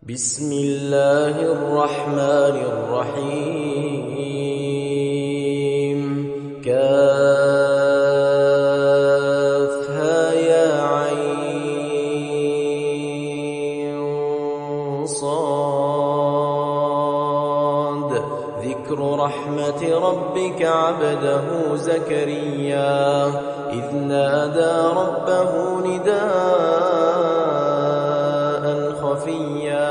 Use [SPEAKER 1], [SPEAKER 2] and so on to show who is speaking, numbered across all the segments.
[SPEAKER 1] بسم الله الرحمن الرحيم كافها يا عين صاد ذكر رحمة ربك عبده زكريا إذ نادى ربه نداء خفيا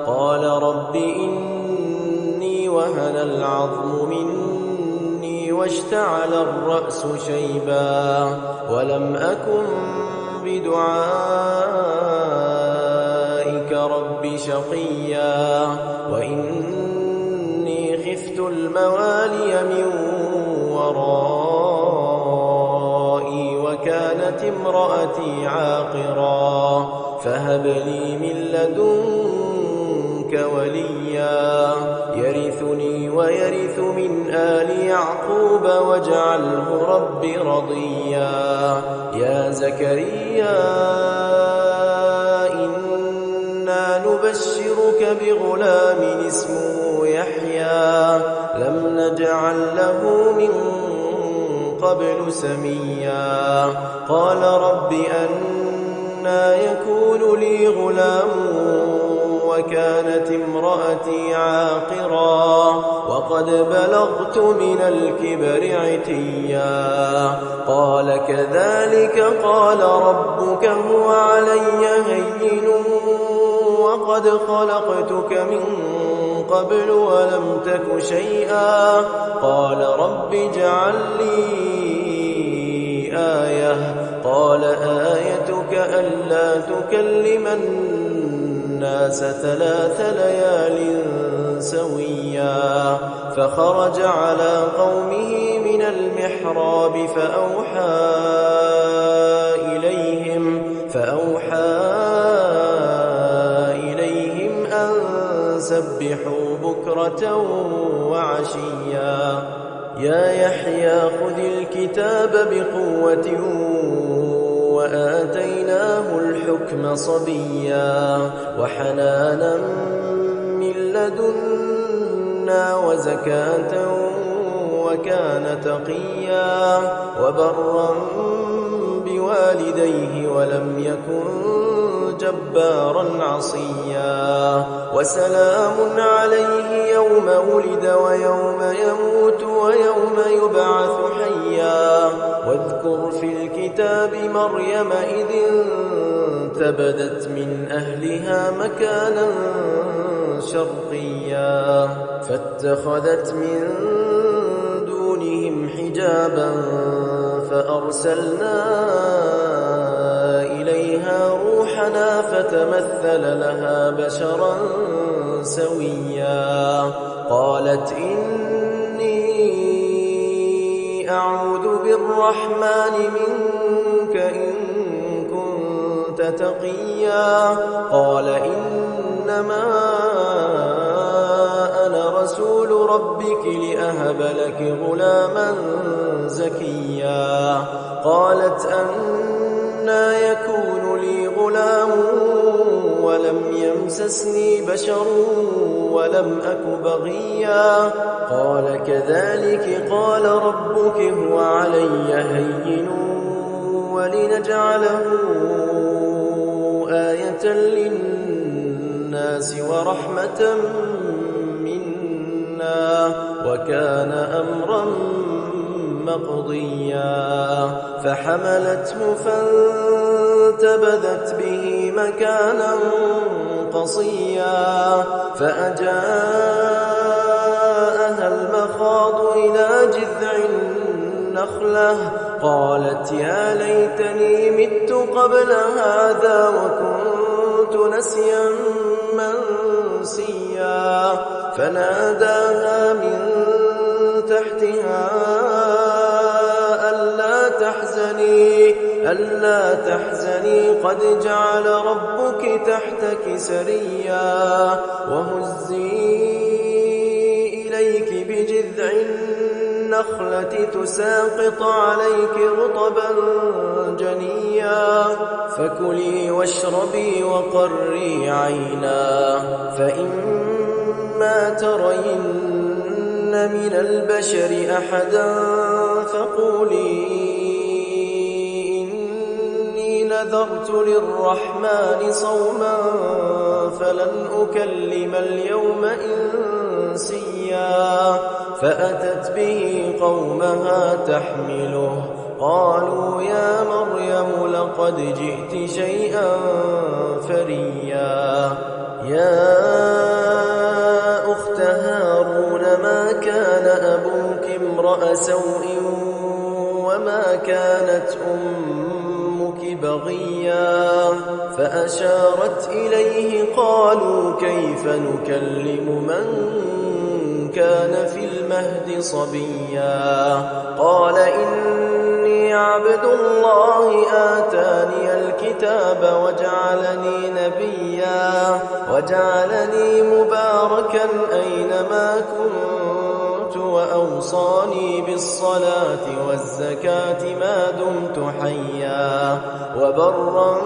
[SPEAKER 1] قال رب إني وهن العظم مني واشتعل الرأس شيبا ولم أكن بدعائك رب شقيا وإني خفت الموالي من ورائي وكانت امرأتي عاقرا فهب لي من لدنك وليا يرثني ويرث من آل يعقوب واجعله رب رضيا يا زكريا إنا نبشرك بغلام اسمه يحيى لم نجعل له من قبل سميا قال رب أنى يكون لي غلام وكانت امرأتي عاقرا وقد بلغت من الكبر عتيا قال كذلك قال ربك هو علي هين وقد خلقتك من قبل ولم تك شيئا قال رب اجعل لي آية قال آيتك ألا تكلم الناس 3 ليال سويا فخرج على قومه من المحراب فأوحى إليهم أن سبحوا بكرة وعشيا يا يحيى خذ الكتاب بقوة وآتيناه الحكم صبيا وحنانا من لدنا وزكاة وكان تقيا وبرا بوالديه ولم يكن جبارا عصيا وسلام عليه يوم ولد ويوم يموت ويوم يبعث حيا واذكر في الكتاب مريم إذ انتبذت من أهلها مكانا شرقيا فاتخذت من دونهم حجابا فأرسلنا إليها روحنا فتمثل لها بشرا سويا قالت إني أعوذ بالرحمن منك إن كنت تقيا قال إنما أنا رسول ربك لأهب لك غلاما زكيا قالت أنى يكون لي غلام ولم يمسسني بشر ولم أك بغيا قال كذلك قال ربك هو علي هين ولنجعله آية للناس ورحمة منا وكان أمرا مقضيا فحملته فانتبذت به مكانا قصيا فأجاءها المخاض إلى جذع النخلة قالت يا ليتني مت قبل هذا وكنت نسيا منسيا فناداها من تحتها ألا تحزني قد جعل ربك تحتك سريا وهزي إليك بجذع النخلة تساقط عليك رطبا جنيا فكلي واشربي وقري عينا فإما ترين من البشر أحدا فقولي إني نذرت للرحمن صوما فلن أكلم اليوم إنسيا فأتت به قومها تحمله قالوا يا مريم لقد جئت شيئا فريا يا أخت هارون ما كان أبوك امرأ سوء وما كانت أمك بغيا فأشارت إليه قالوا كيف نكلم من كان في المهد صبيا قال إني عبد الله آتاني الكتاب وجعلني نبيا وجعلني مباركا أينما كنت وأوصاني بالصلاة والزكاة ما دمت حيا وبرا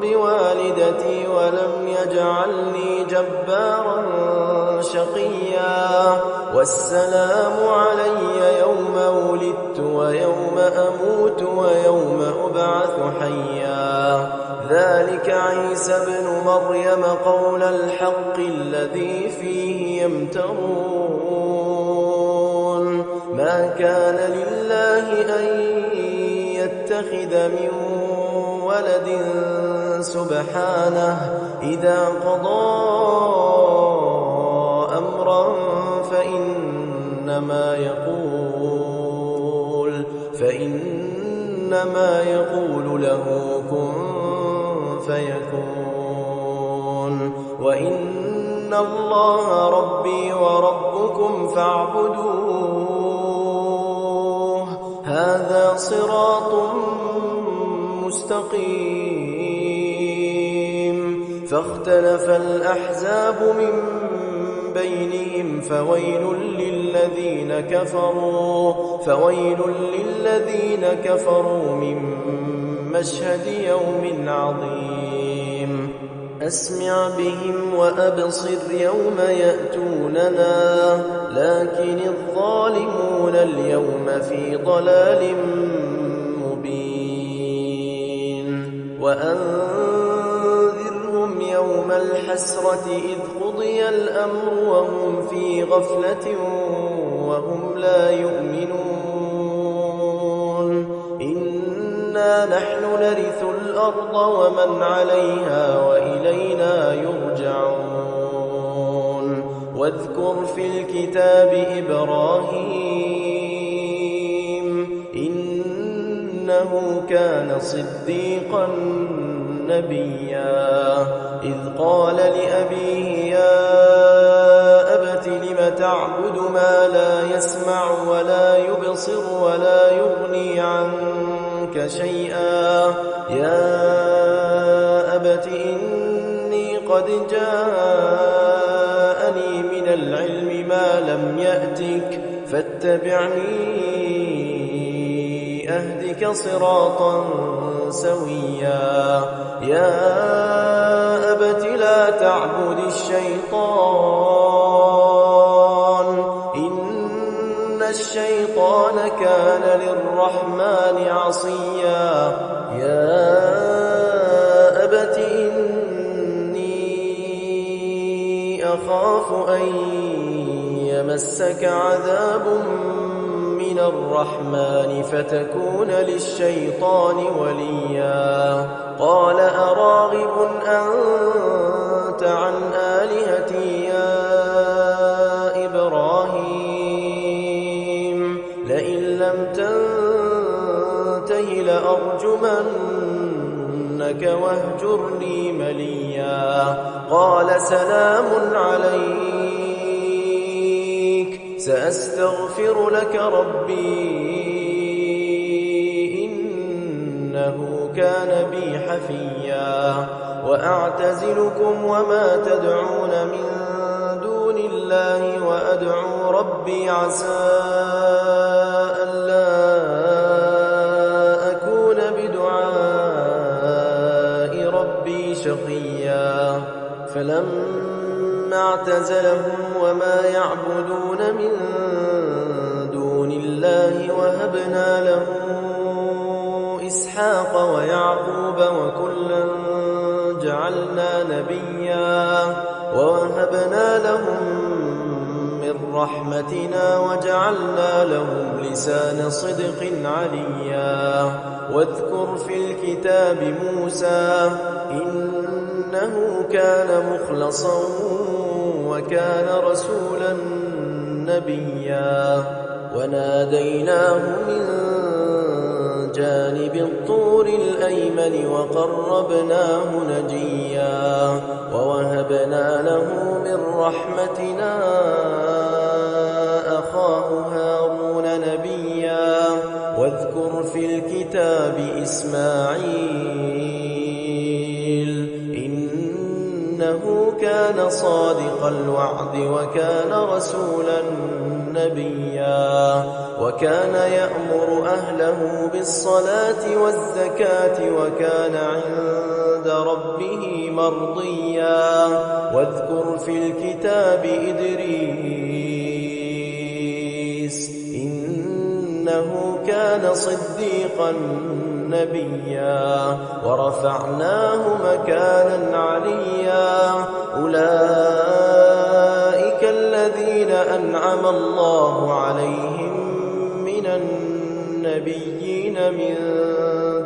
[SPEAKER 1] بوالدتي ولم يجعلني جبارا شقيا والسلام علي يوم ولدت ويوم أموت ويوم أبعث حيا ذلك عيسى ابن مريم قول الحق الذي فيه يمترون ما كان لله أن يتخذ من ولد سبحانه إذا قضى أمرا فإنما يقول له كن فيكون وإن الله ربي وربكم فاعبدوه هذا صراط مستقيم فاختلف الأحزاب من بينهم فويل للذين كفروا من مشهد يوم عظيم أسمع بهم وأبصر يوم يأتوننا لكن الظالمون اليوم في ضلال مبين وأنذرهم يوم الحسرة إذ قضي الأمر وهم في غفلة وهم لا يؤمنون إنا نحن نرث الأرض ومن عليها وإلينا يرجعون واذكر في الكتاب إبراهيم إنه كان صديقا نبيا إذ قال لأبيه يا أبت لم تعبد ما لا يسمع ولا يبصر ولا يغني عنك شيئا يا أبت إني قد جاءني من العلم ما لم يأتك فاتبعني أهدك صراطا سويا يا أبت لا تعبد الشيطان إن الشيطان كان للرحمن عصيا يا أبت إني أخاف أن يمسك عذاب من الرحمن فتكون للشيطان وليا قال أراغب أنت عن آلهتي يا إبراهيم لئن لم تنته لأرجمنك واهجرني مليا قال سلام عليك سأستغفر لك ربي إنه كان بي حفيا وأعتزلكم وما تدعون من دون الله وأدعو ربي عسى ألا أكون بدعاء ربي شقيا فلما ثم اعتزلهم وما يعبدون من دون الله وهبنا له إسحاق ويعقوب وكلا جعلنا نبيا ووهبنا لهم من رحمتنا وجعلنا لهم لسان صدق عليا واذكر في الكتاب موسى إنه كان مخلصا وكان رسولا نبيا وناديناه من جانب الطور الأيمن وقربناه نجيا ووهبنا له من رحمتنا أخاه هارون نبيا واذكر في الكتاب إسماعيل إنه كان صادق الوعد وكان رسولا نبيا وكان يأمر أهله بالصلاة والزكاة وكان عند ربه مرضيا واذكر في الكتاب إدريس إنه كان صديقا نبيا ورفعناه مكانا عليا أولئك الذين أنعم الله عليهم من النبيين من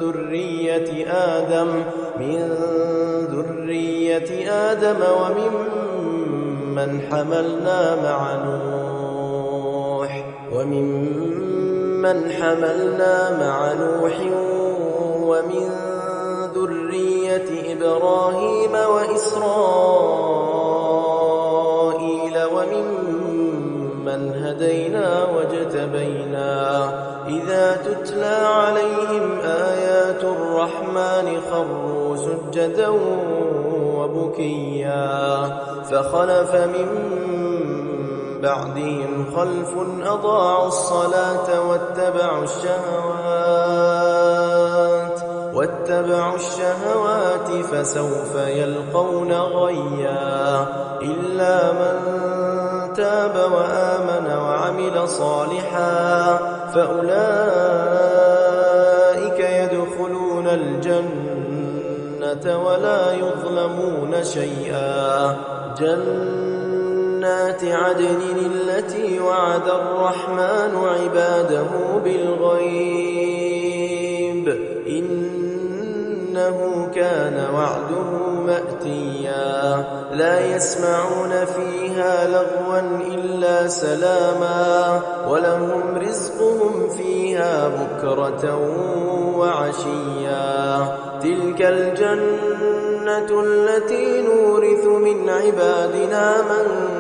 [SPEAKER 1] ذرية آدم وممن حملنا مع نوح ومن ذرية إبراهيم وإسرائيل وممن هدينا واجتبينا إذا تتلى عليهم آيات الرحمن خروا سجدا وبكيا فخلف من بعدهم خلف أضاعوا الصلاة واتبعوا الشهوات فسوف يلقون غيا إلا من تاب وآمن وعمل صالحا فأولئك يدخلون الجنة ولا يظلمون شيئا جنات عدن التي وعد الرحمن عباده بالغيب إنه كان وعده مأتيا لا يسمعون فيها لغوا إلا سلاما ولهم رزقهم فيها بكرة وعشيا تلك الجنة التي نورث من عبادنا من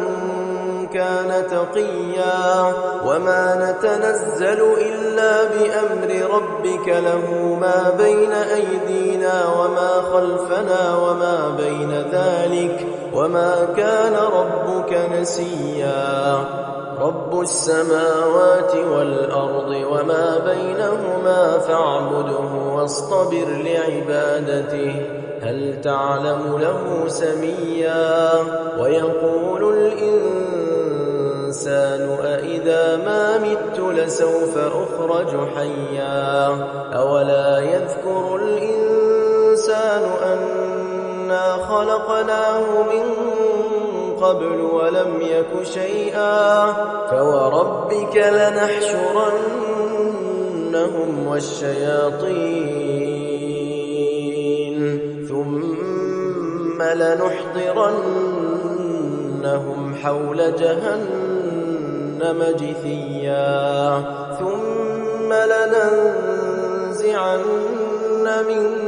[SPEAKER 1] كان تقيا وما نتنزل إلا بأمر ربك له ما بين أيدينا وما خلفنا وما بين ذلك وما كان ربك نسيا رب السماوات والأرض وما بينهما فاعبده واصطبر لعبادته هل تعلم له سميا ويقول الإنسان أإذا ما مت لسوف أخرج حيا أولا يذكر الإنسان أنا خلقناه من قبل ولم يك شيئا فوربك لنحشرنهم والشياطين ثم لنحضرنهم حول جهنم جثيا ثم لننزعن من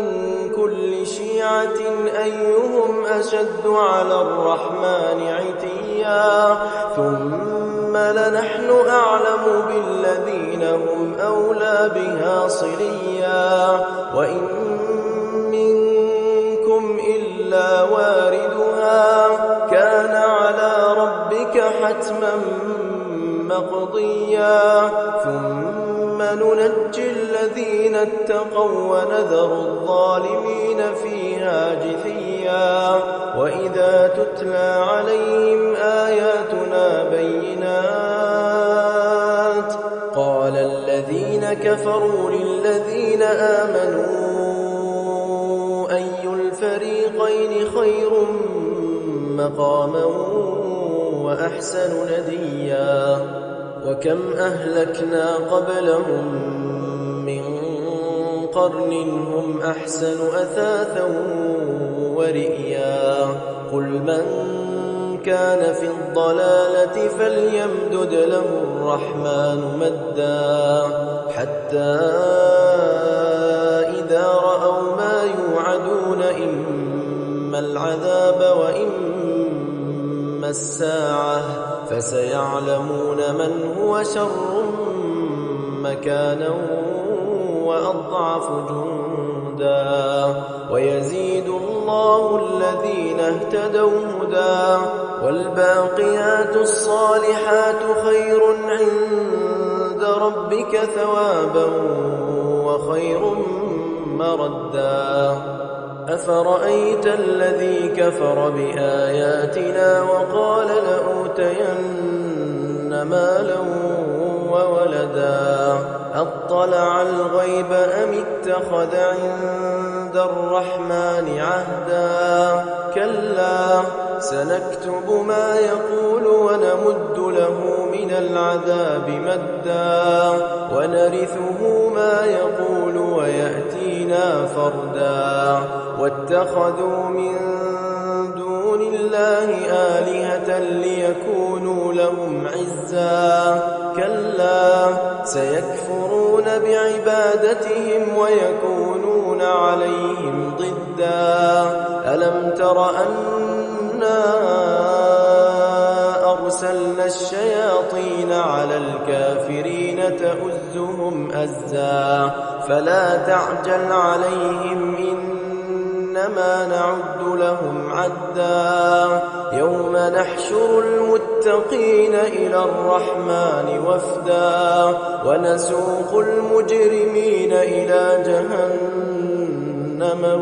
[SPEAKER 1] كل شيعة أيهم أشد على الرحمن عتيا ثم لنحن أعلم بالذين هم أولى بها صليا وإن منكم إلا واردها كان على ربك حتما مقضيا ثم ننجي الذين اتقوا ونذر الظالمين فيها جثيا وإذا تتلى عليهم آياتنا بينات قال الذين كفروا للذين آمنوا أي الفريقين خير مقاما وأحسن نديا وكم أهلكنا قبلهم من قرن هم أحسن أثاثا ورئيا قل من كان في الضلالة فليمدد له الرحمن مدا حتى إذا رأوا ما يوعدون إما العذاب وإما الساعة فسيعلمون من هو شر مكانا وأضعف جندا ويزيد الله الذين اهتدوا هدى والباقيات الصالحات خير عند ربك ثوابا وخير مردا أفرأيت الذي كفر بآياتنا وقال لأوتين مالا وولدا أطلع الغيب أم اتخذ عند الرحمن عهدا كلا سنكتب ما يقول ونمد له من العذاب مدا ونرثه ما يقول ويأتينا فردا واتخذوا من دون الله آلهة ليكونوا لهم عزا كلا سيكفرون بعبادتهم ويكونون عليهم ضدا ألم تر أنا أرسلنا الشياطين على الكافرين تؤزهم أزا فلا تعجل عليهم إنما نعد لهم عدا يوم نحشر المتقين إلى الرحمن وفدا ونسوق المجرمين إلى جهنم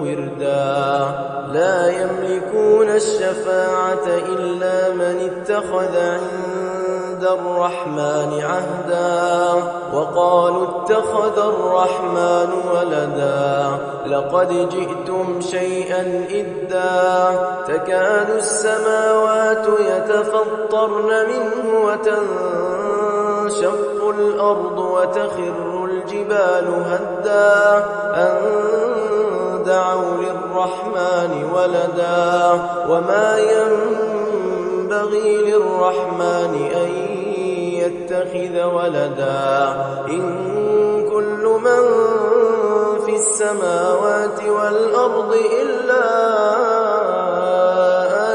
[SPEAKER 1] وردا لا يملكون الشفاعة إلا من اتخذ عند الرحمن عهدا وقالوا اتخذ الرحمن ولدا لقد جئتم شيئا إدا تكاد السماوات يتفطرن منه وتنشق الأرض وتخر الجبال هدا أن دعوا للرحمن ولدا وما ينبغي للرحمن أن يتخذ ولدا إن كل من في السماوات والأرض إلا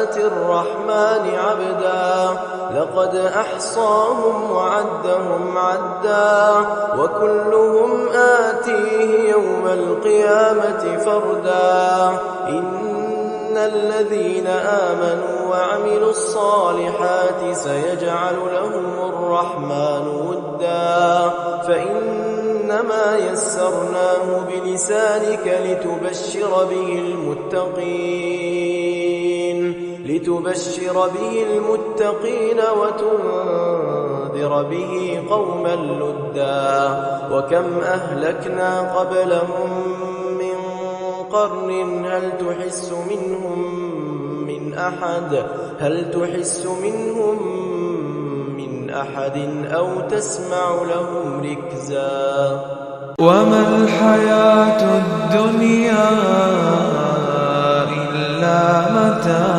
[SPEAKER 1] آتي الرحمن عبدا لقد أحصاهم وعدهم عدا وكلهم آتيه يوم القيامة فردا إن الذين آمنوا وعملوا الصالحات سيجعل لهم الرحمن ودا فإنما يسرناه بلسانك لتبشر به المتقين وتنذر به قوما لدا وكم أهلكنا قبلهم من قرن هل تحس منهم من أحد أو تسمع لهم ركزا
[SPEAKER 2] وما الحياة الدنيا إلا متاع